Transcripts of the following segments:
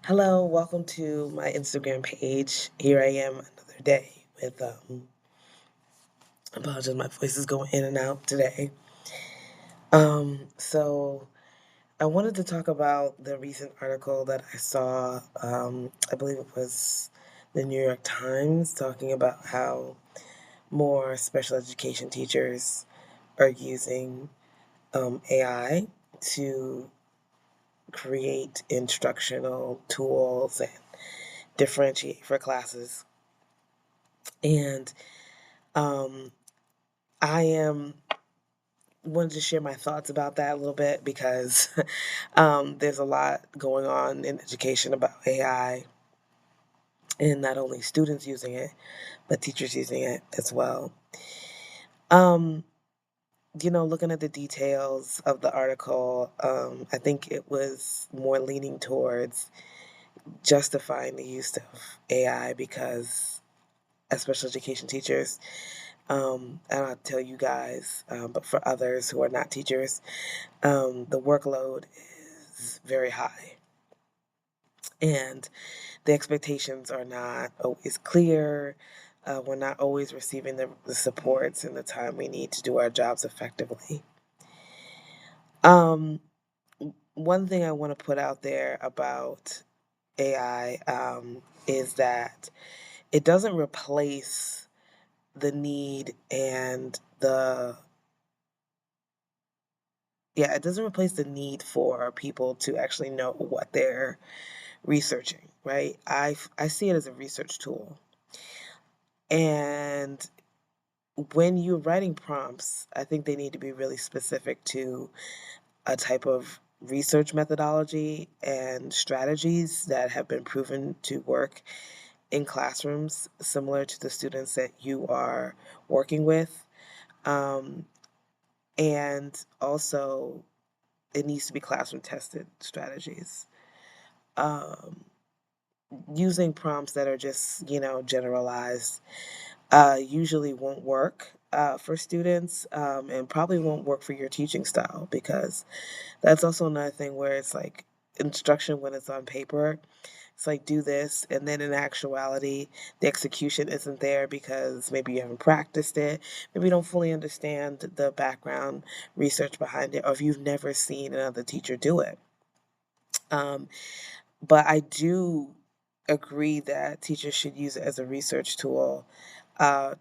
Hello, welcome to my Instagram page. Here I am another day with apologize, my voice is going in and out today. So I wanted to talk about the recent article that I saw. I believe it was the New York Times talking about how more special education teachers are using AI to create instructional tools and differentiate for classes. And um, I am wanted to share my thoughts about that a little bit because there's a lot going on in education about AI, and not only students using it, but teachers using it as well. Um, Looking at the details of the article, I think it was more leaning towards justifying the use of AI because as special education teachers, and I'll tell you guys, but for others who are not teachers, the workload is very high, and the expectations are not always clear. We're not always receiving the supports and the time we need to do our jobs effectively. Um, One thing I want to put out there about AI is that it doesn't replace the need and the yeah, it doesn't replace the need for people to actually know what they're researching, right? I see it as a research tool. And when you're writing prompts, I think they need to be really specific to a type of research methodology and strategies that have been proven to work in classrooms similar to the students that you are working with. Um, and also, it needs to be classroom tested strategies. Um, Using prompts that are just, generalized usually won't work for students, and probably won't work for your teaching style, because that's also another thing where it's like instruction when it's on paper. It's like, do this, and then in actuality, the execution isn't there because maybe you haven't practiced it, maybe you don't fully understand the background research behind it, or if you've never seen another teacher do it. Um, but I do agree that teachers should use it as a research tool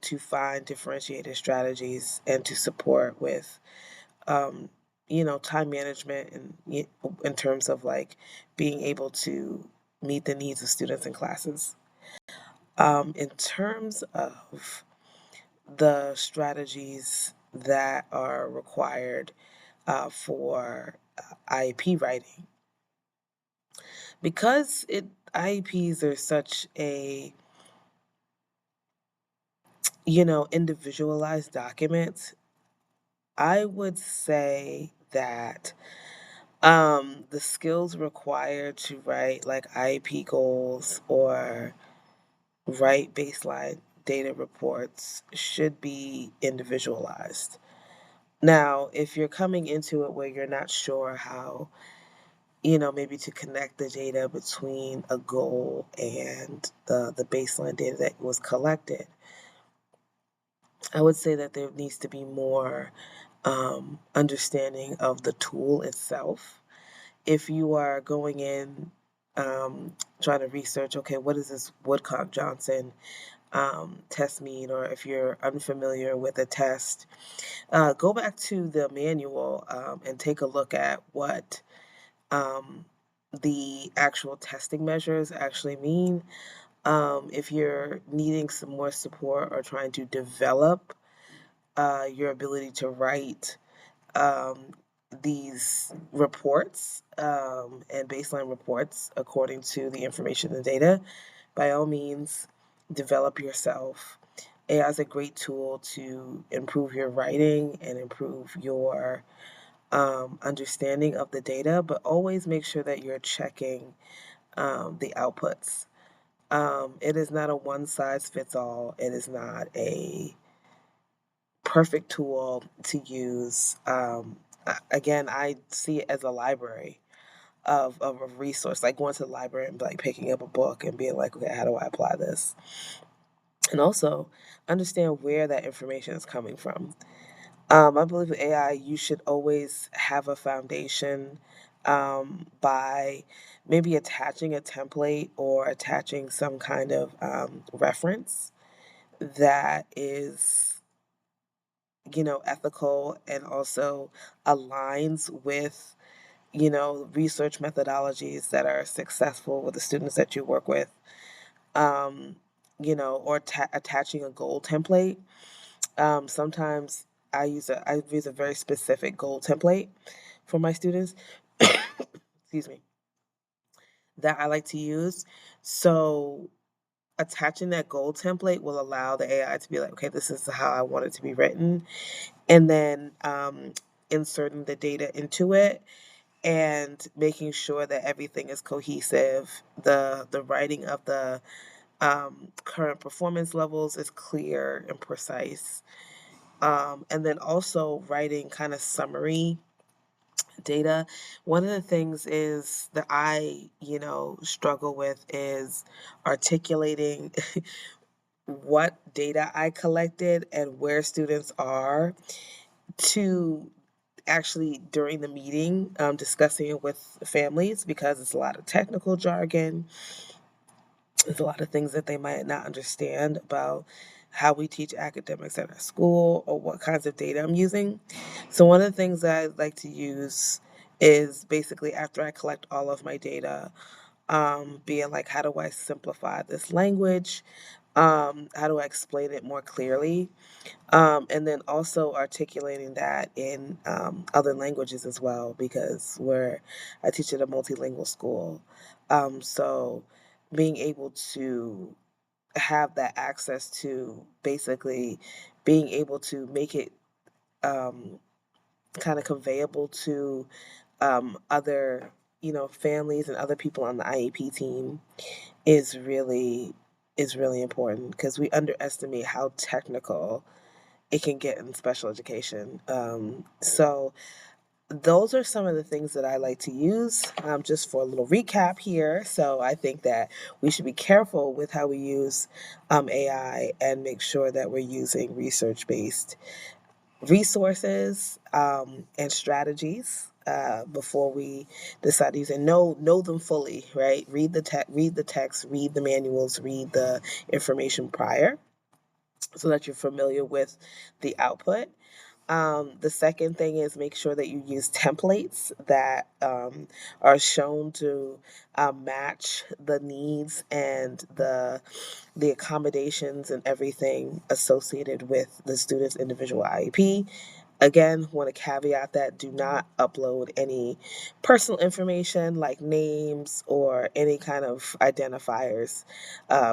to find differentiated strategies and to support with, um, time management and in terms of like being able to meet the needs of students in classes. In terms of the strategies that are required for IEP writing, because IEPs are such a individualized document, I would say that the skills required to write like IEP goals or write baseline data reports should be individualized. Now, if you're coming into it where you're not sure how, maybe to connect the data between a goal and the baseline data that was collected, I would say that there needs to be more understanding of the tool itself. If you are going in trying to research, okay, what does this Woodcock Johnson test mean? Or if you're unfamiliar with a test, go back to the manual and take a look at what um, the actual testing measures actually mean. If you're needing some more support or trying to develop your ability to write um, these reports and baseline reports according to the information and data, by all means, develop yourself. AI is a great tool to improve your writing and improve your understanding of the data, but always make sure that you're checking the outputs. It is not a one size fits all. It is not a perfect tool to use. Again, I see it as a library of a resource, like going to the library and like picking up a book and being like, okay, how do I apply this? And also understand where that information is coming from. I believe with AI, you should always have a foundation by maybe attaching a template or attaching some kind of reference that is, ethical and also aligns with, research methodologies that are successful with the students that you work with, um, or attaching a goal template. Sometimes I use a very specific goal template for my students. Excuse me, that I like to use. So attaching that goal template will allow the AI to be like, okay, this is how I want it to be written, and then inserting the data into it and making sure that everything is cohesive. The writing of the current performance levels is clear and precise. And then also writing kind of summary data. One of the things is that I, struggle with is articulating what data I collected and where students are to actually during the meeting discussing it with families, because it's a lot of technical jargon. There's a lot of things that they might not understand about how we teach academics at our school or what kinds of data I'm using. So one of the things that I like to use is basically after I collect all of my data, being like, how do I simplify this language? How do I explain it more clearly? And then also articulating that in other languages as well, because I teach at a multilingual school. So being able to have that access to basically being able to make it um, kind of conveyable to other, families and other people on the IEP team is really important, because we underestimate how technical it can get in special education. So those are some of the things that I like to use, just for a little recap here. So I think that we should be careful with how we use AI and make sure that we're using research-based resources and strategies before we decide to use it. Know them fully, right? Read the text, read the manuals, read the information prior, so that you're familiar with the output. The second thing is make sure that you use templates that are shown to match the needs and the accommodations and everything associated with the student's individual IEP. Again, want to caveat that do not upload any personal information like names or any kind of identifiers,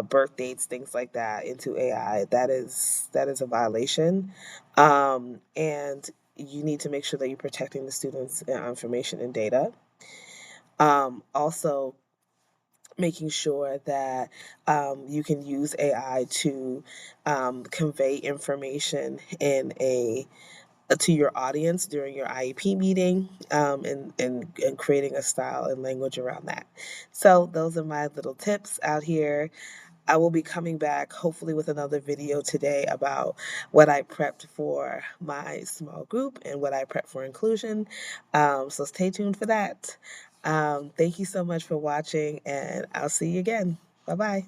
birth dates, things like that into AI. That is a violation, and you need to make sure that you're protecting the students' information and data. Also, making sure that you can use AI to convey information in a to your audience during your IEP meeting, and creating a style and language around that. So those are my little tips out here. I will be coming back hopefully with another video today about what I prepped for my small group and what I prepped for inclusion. So stay tuned for that. Thank you so much for watching, and I'll see you again. Bye bye.